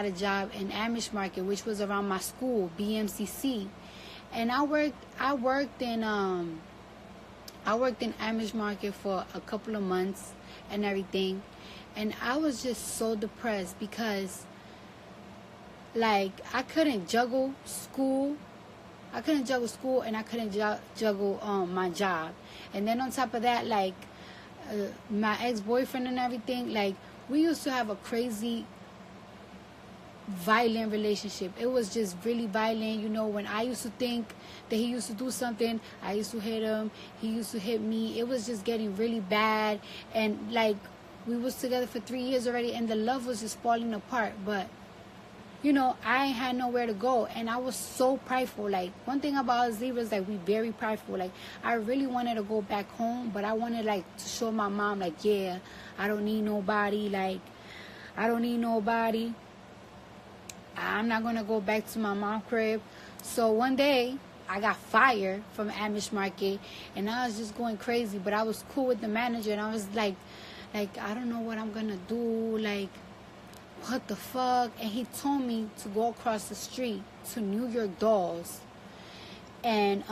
a job in Amish Market, which was around my school, BMCC. And I worked in Amish Market for a couple of months and everything. And I was just so depressed because, like, I couldn't juggle school. And I couldn't juggle my job. And then on top of that, like, my ex-boyfriend and everything, like, we used to have a crazy violent relationship. It was just really violent. When I used to think that he used to do something, I used to hit him, he used to hit me. It was just getting really bad. And like, we was together for 3 years already, and the love was just falling apart. But I ain't had nowhere to go, and I was so prideful. Like, one thing about us Libras, like, we very prideful. Like, I really wanted to go back home, but I wanted, like, to show my mom, like, yeah, I don't need nobody. Like, I don't need nobody. I'm not going to go back to my mom's crib. So one day, I got fired from Amish Market, and I was just going crazy. But I was cool with the manager, and I was like, I don't know what I'm going to do. Like, what the fuck? And he told me to go across the street to New York Dolls. And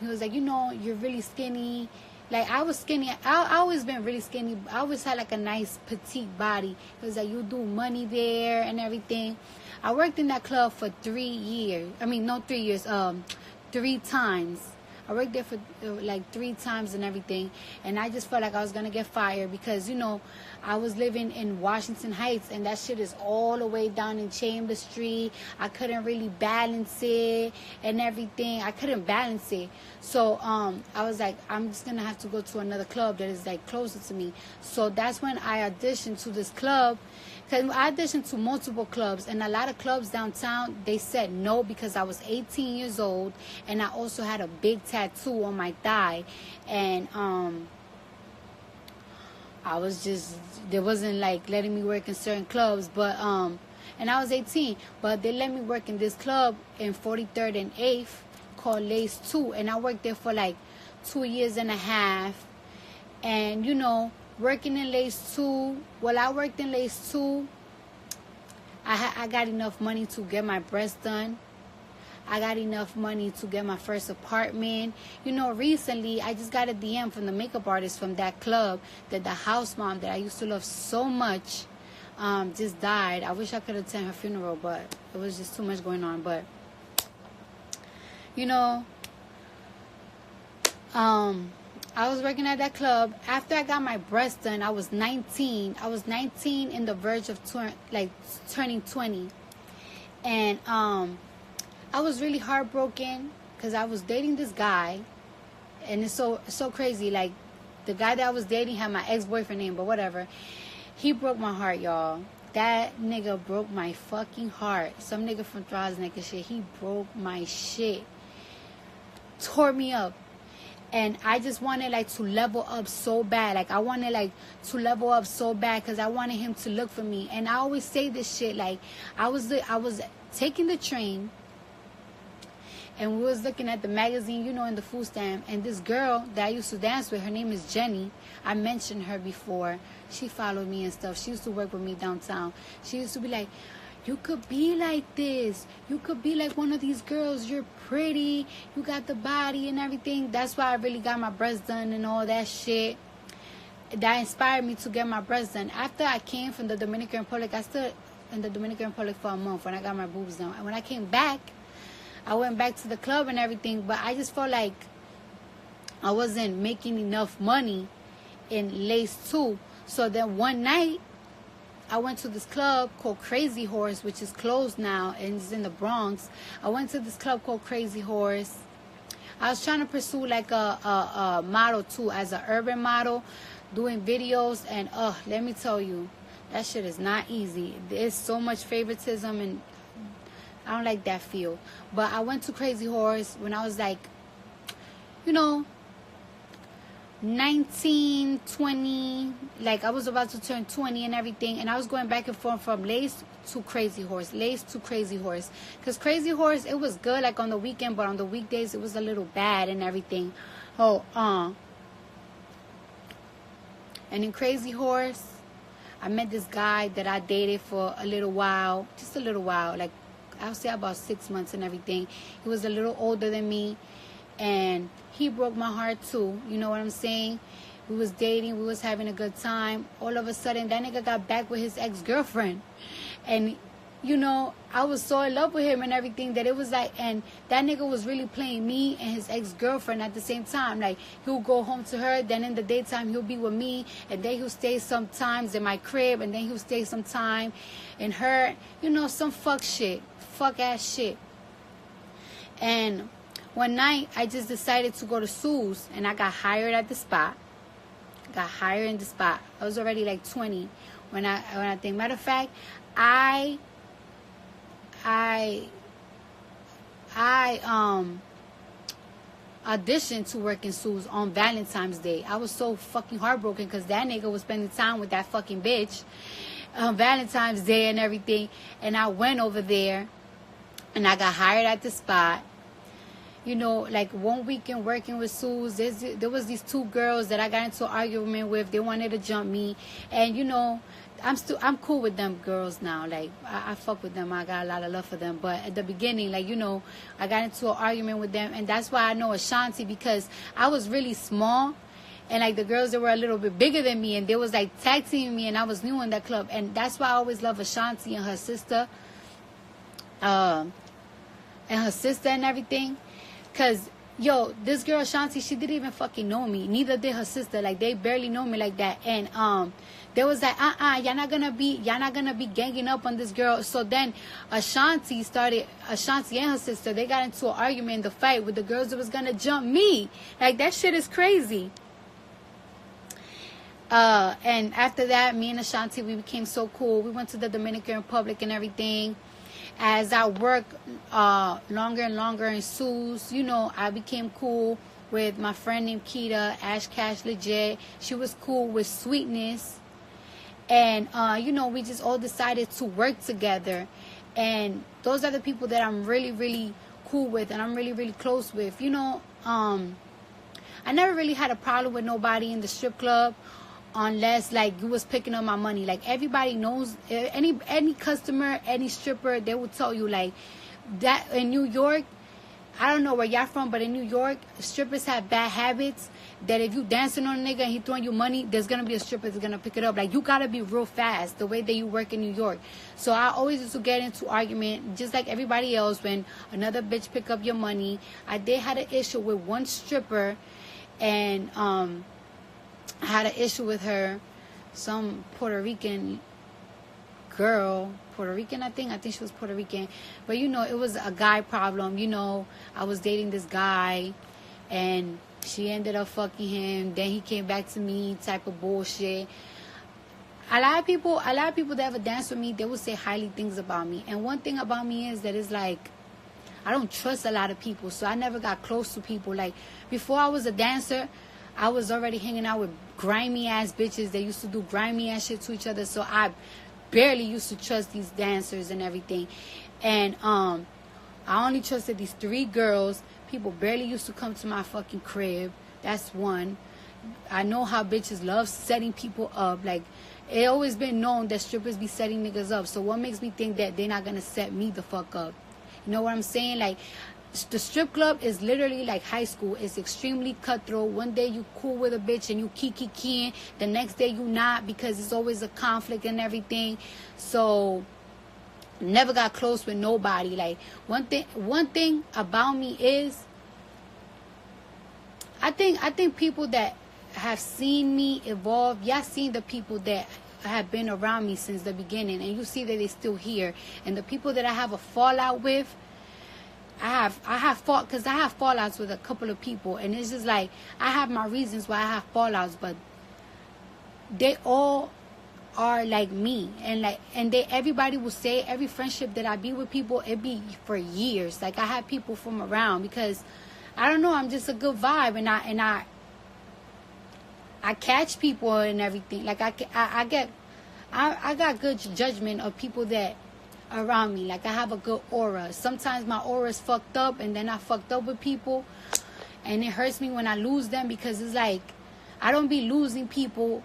he was like, you're really skinny. Like, I was skinny. I always been really skinny. I always had, like, a nice petite body. He was like, you do money there and everything. I worked in that club for 3 years. I mean, no 3 years. 3 times. I worked there for like 3 times and everything. And I just felt like I was going to get fired because, I was living in Washington Heights, and that shit is all the way down in Chambers Street. I couldn't really balance it and everything. I couldn't balance it. So I was like, I'm just going to have to go to another club that is, like, closer to me. So that's when I auditioned to this club. Because I auditioned to multiple clubs, and a lot of clubs downtown, they said no because I was 18 years old, and I also had a big tattoo on my thigh. And I was just, they wasn't, like, letting me work in certain clubs. But and I was 18, but they let me work in this club in 43rd and 8th called Lace 2, and I worked there for like 2 years and a half. And working in Lace 2, I worked in Lace 2, I got enough money to get my breasts done. I got enough money to get my first apartment. Recently, I just got a DM from the makeup artist from that club that the house mom that I used to love so much just died. I wish I could attend her funeral, but it was just too much going on. But, I was working at that club. After I got my breasts done, I was 19. I was 19 in the verge of turning 20. And I was really heartbroken because I was dating this guy. And it's so crazy. Like, the guy that I was dating had my ex-boyfriend name, but whatever. He broke my heart, y'all. That nigga broke my fucking heart. Some nigga from Throsneck and shit. He broke my shit. Tore me up. And I just wanted, like, to level up so bad. Like, I wanted, like, to level up so bad because I wanted him to look for me. And I always say this shit. Like, I was taking the train, and we was looking at the magazine, in the food stand. And this girl that I used to dance with, her name is Jenny. I mentioned her before. She followed me and stuff. She used to work with me downtown. She used to be like, you could be like this. You could be like one of these girls. You're pretty. You got the body and everything. That's why I really got my breasts done and all that shit. That inspired me to get my breasts done. After I came from the Dominican Republic, I stood in the Dominican Republic for a month when I got my boobs done. And when I came back, I went back to the club and everything. But I just felt like I wasn't making enough money in Lace 2. So then one night, I went to this club called Crazy Horse, which is closed now and it's in the Bronx. I went to this club called Crazy Horse. I was trying to pursue like a model too, as an urban model, doing videos. And let me tell you, that shit is not easy. There's so much favoritism, and I don't like that feel. But I went to Crazy Horse when I was like, 19, 20, like I was about to turn 20 and everything, and I was going back and forth from Lace to Crazy Horse, because Crazy Horse, it was good like on the weekend, but on the weekdays it was a little bad and everything. And in Crazy Horse, I met this guy that I dated for a little while, just a little while, like I'll say about 6 months and everything. He was a little older than me, and he broke my heart too. You know what I'm saying? We was dating, we was having a good time. All of a sudden, that nigga got back with his ex-girlfriend, and you know, I was so in love with him and everything that it was like, and that nigga was really playing me and his ex-girlfriend at the same time. Like, he'll go home to her, then in the daytime he'll be with me, and then he'll stay sometimes in my crib, and then he'll stay sometime in her, you know, some fuck ass shit. And one night, I just decided to go to Sue's, and I got hired at the spot. I was already like 20 when I think. Matter of fact, I auditioned to work in Sue's on Valentine's Day. I was so fucking heartbroken because that nigga was spending time with that fucking bitch on Valentine's Day and everything. And I went over there and I got hired at the spot. You know, like 1 weekend working with Sue's, there was these two girls that I got into an argument with. They wanted to jump me, and you know, I'm cool with them girls now. Like I fuck with them. I got a lot of love for them. But at the beginning, like, you know, I got into an argument with them, and that's why I know Ashanti, because I was really small, and like the girls that were a little bit bigger than me, and they was like tag teaming me, and I was new in that club, and that's why I always love Ashanti and her sister, and everything. Cause, yo, this girl Shanti, she didn't even fucking know me. Neither did her sister. Like, they barely know me like that. And they was like, y'all not gonna be ganging up on this girl. So then Ashanti and her sister, they got into an argument, the fight with the girls that was gonna jump me. Like, that shit is crazy. And after that, me and Ashanti, we became so cool. We went to the Dominican Republic and everything. As I worked longer and longer in Sue's, you know, I became cool with my friend named Keita, Ash Cash Legit. She was cool with Sweetness. And, you know, we just all decided to work together. And those are the people that I'm really, really cool with and I'm really, really close with. You know, I never really had a problem with nobody in the strip club, unless like you was picking up my money. Like, everybody knows, any customer, any stripper, they will tell you like that. In New York, I don't know where y'all from, but in New York, strippers have bad habits that if you dancing on a nigga and he throwing you money, there's gonna be a stripper that's gonna pick it up. Like, you gotta be real fast the way that you work in New York. So I always used to get into argument just like everybody else when another bitch pick up your money. I did had an issue with one stripper, and I had an issue with her, some Puerto Rican girl, I think she was Puerto Rican, but you know, it was a guy problem. You know, I was dating this guy, and she ended up fucking him, then he came back to me, type of bullshit. A lot of people that ever dance with me, they will say highly things about me, and one thing about me is that it's like, I don't trust a lot of people, so I never got close to people. Like, before I was a dancer, I was already hanging out with grimy ass bitches. They used to do grimy ass shit to each other. So I barely used to trust these dancers and everything. And I only trusted these 3 girls. People barely used to come to my fucking crib. That's one. I know how bitches love setting people up. Like, it always been known that strippers be setting niggas up. So what makes me think that they're not gonna set me the fuck up? You know what I'm saying? Like, the strip club is literally like high school. It's extremely cutthroat. One day you cool with a bitch and you keying. The next day you not, because it's always a conflict and everything. So never got close with nobody. Like, one thing about me is I think people that have seen me evolve, y'all seen the people that have been around me since the beginning, and you see that they still here. And the people that I have a fallout with, I have fallouts with a couple of people, and it's just like, I have my reasons why I have fallouts, but they all are like me, and everybody will say every friendship that I be with people, it be for years. Like, I have people from around, because I don't know, I'm just a good vibe, and I catch people and everything. Like, I got good judgment of people that around me. Like, I have a good aura. Sometimes my aura is fucked up, and then I fucked up with people, and it hurts me when I lose them, because it's like, I don't be losing people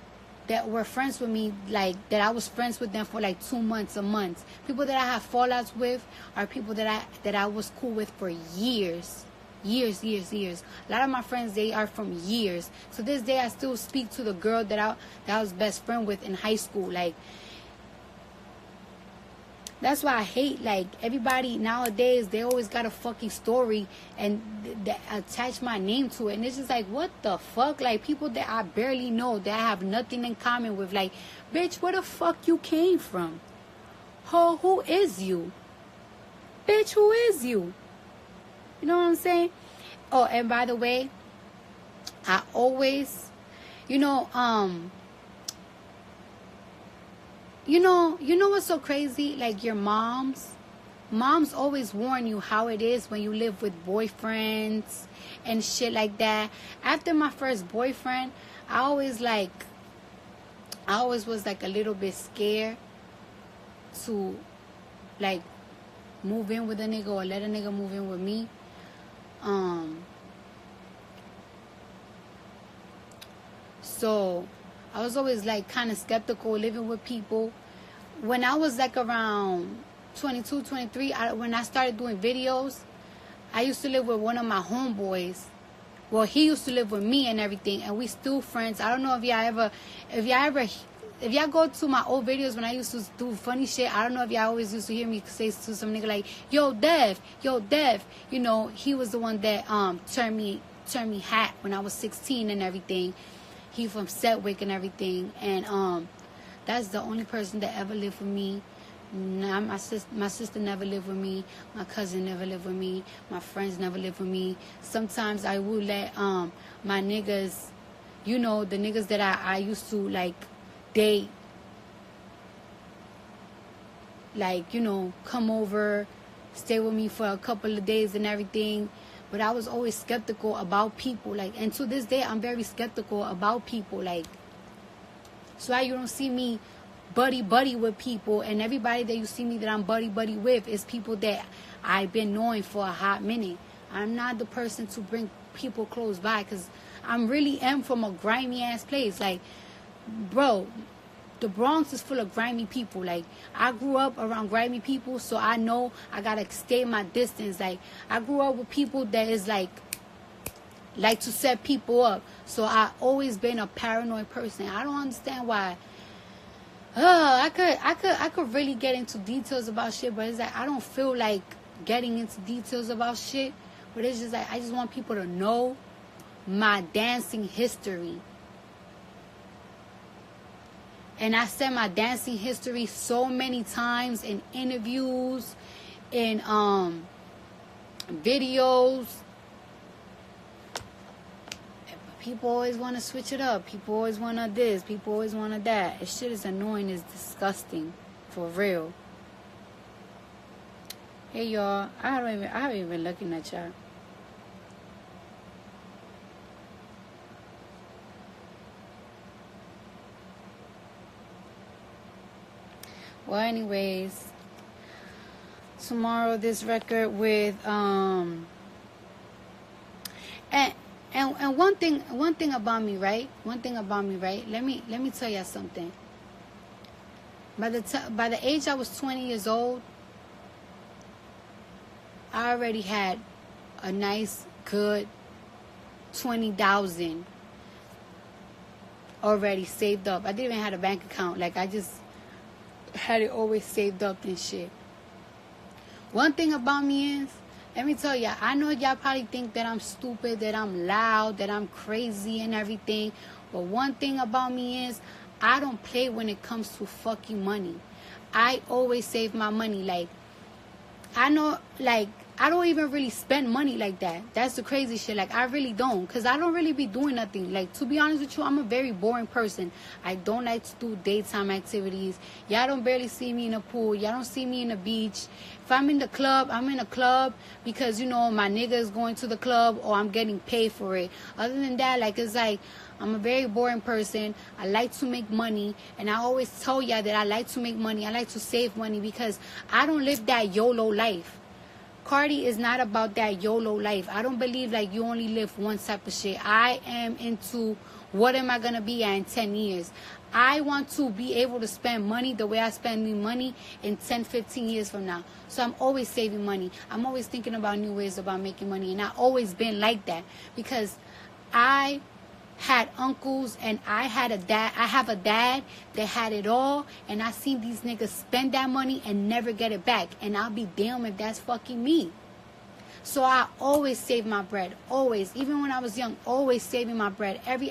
that were friends with me, like that I was friends with them for like 2 months, a month. People that I have fallouts with are people that I was cool with for years. Years. A lot of my friends, they are from years. So this day I still speak to the girl that I was best friend with in high school. Like, that's why I hate, like, everybody nowadays, they always got a fucking story and they attach my name to it. And it's just like, what the fuck? Like, people that I barely know, that I have nothing in common with. Like, bitch, where the fuck you came from? Who is you? Bitch, who is you? You know what I'm saying? Oh, and by the way, I always, you know what's so crazy? Like, your moms always warn you how it is when you live with boyfriends and shit like that. After my first boyfriend, I always was like a little bit scared to like move in with a nigga or let a nigga move in with me. So I was always like kind of skeptical living with people. When I was like around 22, 23, when I started doing videos, I used to live with one of my homeboys. Well, he used to live with me and everything, and we still friends. I don't know if y'all go to my old videos when I used to do funny shit. I don't know if y'all always used to hear me say to some nigga like, yo, Dev. You know, he was the one that turned me hat when I was 16 and everything. He from Setwick and everything, and that's the only person that ever lived with me. Nah, my sister never lived with me. My cousin never lived with me. My friends never lived with me. Sometimes I would let my niggas, you know, the niggas that I used to like date, like, you know, come over, stay with me for a couple of days and everything. But I was always skeptical about people, like, and to this day I'm very skeptical about people, like. So you don't see me buddy with people, and everybody that you see me that I'm buddy with is people that I've been knowing for a hot minute. I'm not the person to bring people close by, because I really am from a grimy ass place. Like, bro, the Bronx is full of grimy people. Like, I grew up around grimy people, so I know I gotta stay my distance. Like, I grew up with people that is like to set people up. So I always been a paranoid person. I don't understand why. I could really get into details about shit, but it's like I don't feel like getting into details about shit. But it's just like I just want people to know my dancing history. And I said my dancing history so many times in interviews, in videos. People always want to switch it up. People always want to this. People always want to that. This shit is annoying. It's disgusting. For real. Hey, y'all. I haven't even looking at y'all. Well, anyways, tomorrow this record with and one thing about me, right? Let me tell y'all something. By the age I was 20 years old, I already had a nice, good 20,000 already saved up. I didn't even have a bank account. Like, I just had it always saved up and shit. One thing about me is, let me tell y'all, I know y'all probably think that I'm stupid, that I'm loud, that I'm crazy and everything. But one thing about me is, I don't play when it comes to fucking money. I always save my money. Like, I know, like, I don't even really spend money like that. That's the crazy shit. Like, I really don't. Because I don't really be doing nothing. Like, to be honest with you, I'm a very boring person. I don't like to do daytime activities. Y'all don't barely see me in a pool. Y'all don't see me in the beach. If I'm in the club, I'm in a club because, you know, my nigga is going to the club or I'm getting paid for it. Other than that, like, it's like, I'm a very boring person. I like to make money. And I always tell y'all that I like to make money. I like to save money because I don't live that YOLO life. Cardi is not about that YOLO life. I don't believe like you only live one type of shit. I am into what am I going to be at in 10 years. I want to be able to spend money the way I spend money in 10, 15 years from now. So I'm always saving money. I'm always thinking about new ways about making money. And I've always been like that because I had uncles and I had a dad. I have a dad that had it all. And I seen these niggas spend that money and never get it back. And I'll be damned if that's fucking me. So I always save my bread. Always. Even when I was young, always saving my bread. Every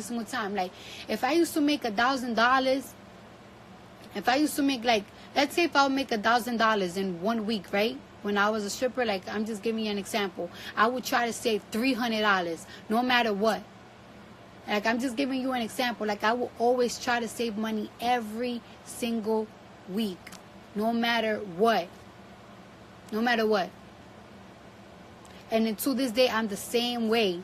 single time. Like, if I used to make $1,000, if I used to make, like, let's say if I would make $1,000 in 1 week, right? When I was a stripper, like, I'm just giving you an example. I would try to save $300, no matter what. Like, I'm just giving you an example. Like, I will always try to save money every single week. No matter what. No matter what. And then to this day, I'm the same way.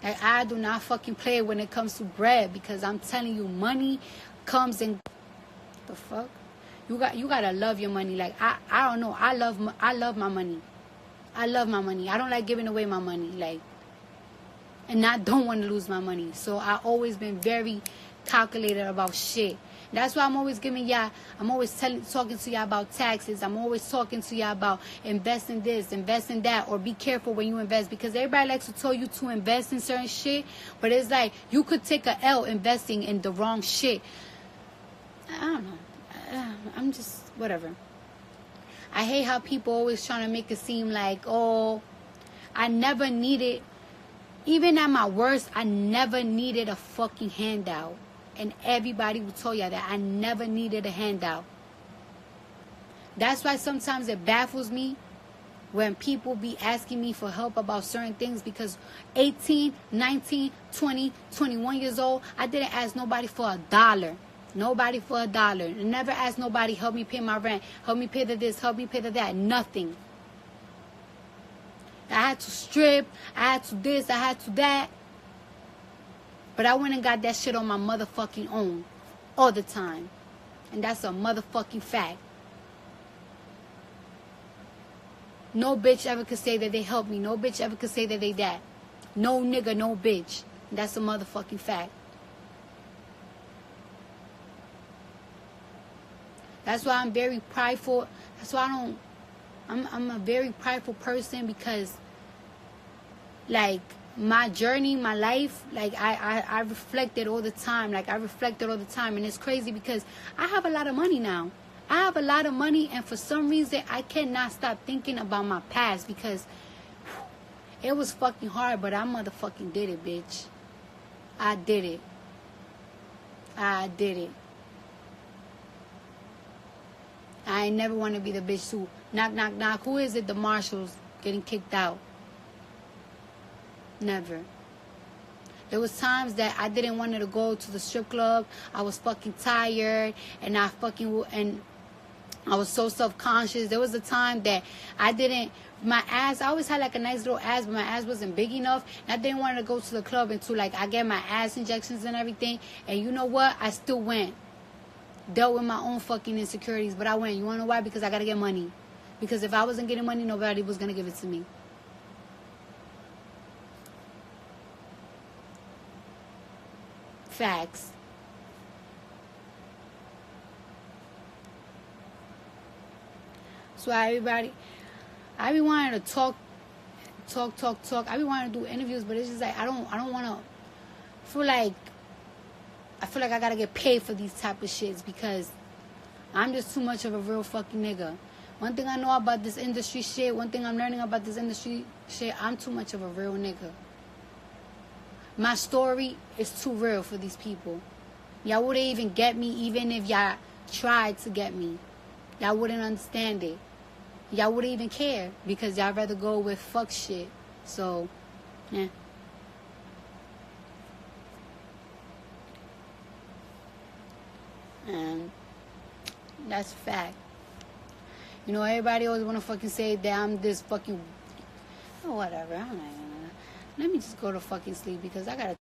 Like, I do not fucking play when it comes to bread. Because I'm telling you, money comes and... The fuck? You gotta love your money. Like, I don't know. I love my money. I love my money. I don't like giving away my money. Like... And I don't want to lose my money. So I always been very calculated about shit. That's why I'm always giving y'all, I'm always talking to y'all about taxes. I'm always talking to y'all about investing this, investing that, or be careful when you invest. Because everybody likes to tell you to invest in certain shit. But it's like, you could take a L investing in the wrong shit. I don't know. I'm just, whatever. I hate how people always trying to make it seem like, oh, I never needed... Even at my worst, I never needed a fucking handout. And everybody will tell you that I never needed a handout. That's why sometimes it baffles me when people be asking me for help about certain things. Because 18, 19, 20, 21 years old, I didn't ask nobody for $1. Nobody for $1. I never asked nobody, help me pay my rent, help me pay the this, help me pay the that. Nothing. I had to strip, I had to this, I had to that. But I went and got that shit on my motherfucking own. All the time. And that's a motherfucking fact. No bitch ever could say that they helped me. No bitch ever could say that they that. No nigga, no bitch. And that's a motherfucking fact. That's why I'm very prideful. That's why I'm a very prideful person because, like, my journey, my life, like, I reflect it all the time. Like, I reflect it all the time. And it's crazy because I have a lot of money now. I have a lot of money, and for some reason, I cannot stop thinking about my past because it was fucking hard, but I motherfucking did it, bitch. I did it. I did it. I ain't never want to be the bitch who knock, knock, knock. Who is it? The marshals getting kicked out. Never. There was times that I didn't want to go to the strip club. I was fucking tired, and I was so self-conscious. There was a time that I didn't, my ass, I always had like a nice little ass, but my ass wasn't big enough. And I didn't want to go to the club until, like, I get my ass injections and everything. And you know what? I still went. Dealt with my own fucking insecurities, but I went. You want to know why? Because I got to get money. Because if I wasn't getting money, nobody was going to give it to me. Facts. So everybody, I be wanting to talk. I be wanting to do interviews, but it's just like I don't want to I feel like I gotta get paid for these type of shits because I'm just too much of a real fucking nigga. One thing I know about this industry shit, one thing I'm learning about this industry shit, I'm too much of a real nigga. My story is too real for these people. Y'all wouldn't even get me even if y'all tried to get me. Y'all wouldn't understand it. Y'all wouldn't even care because y'all rather go with fuck shit. So, yeah. And that's a fact. You know, everybody always want to fucking say that I'm this fucking... Oh, whatever. I'm not gonna... Let me just go to fucking sleep because I gotta...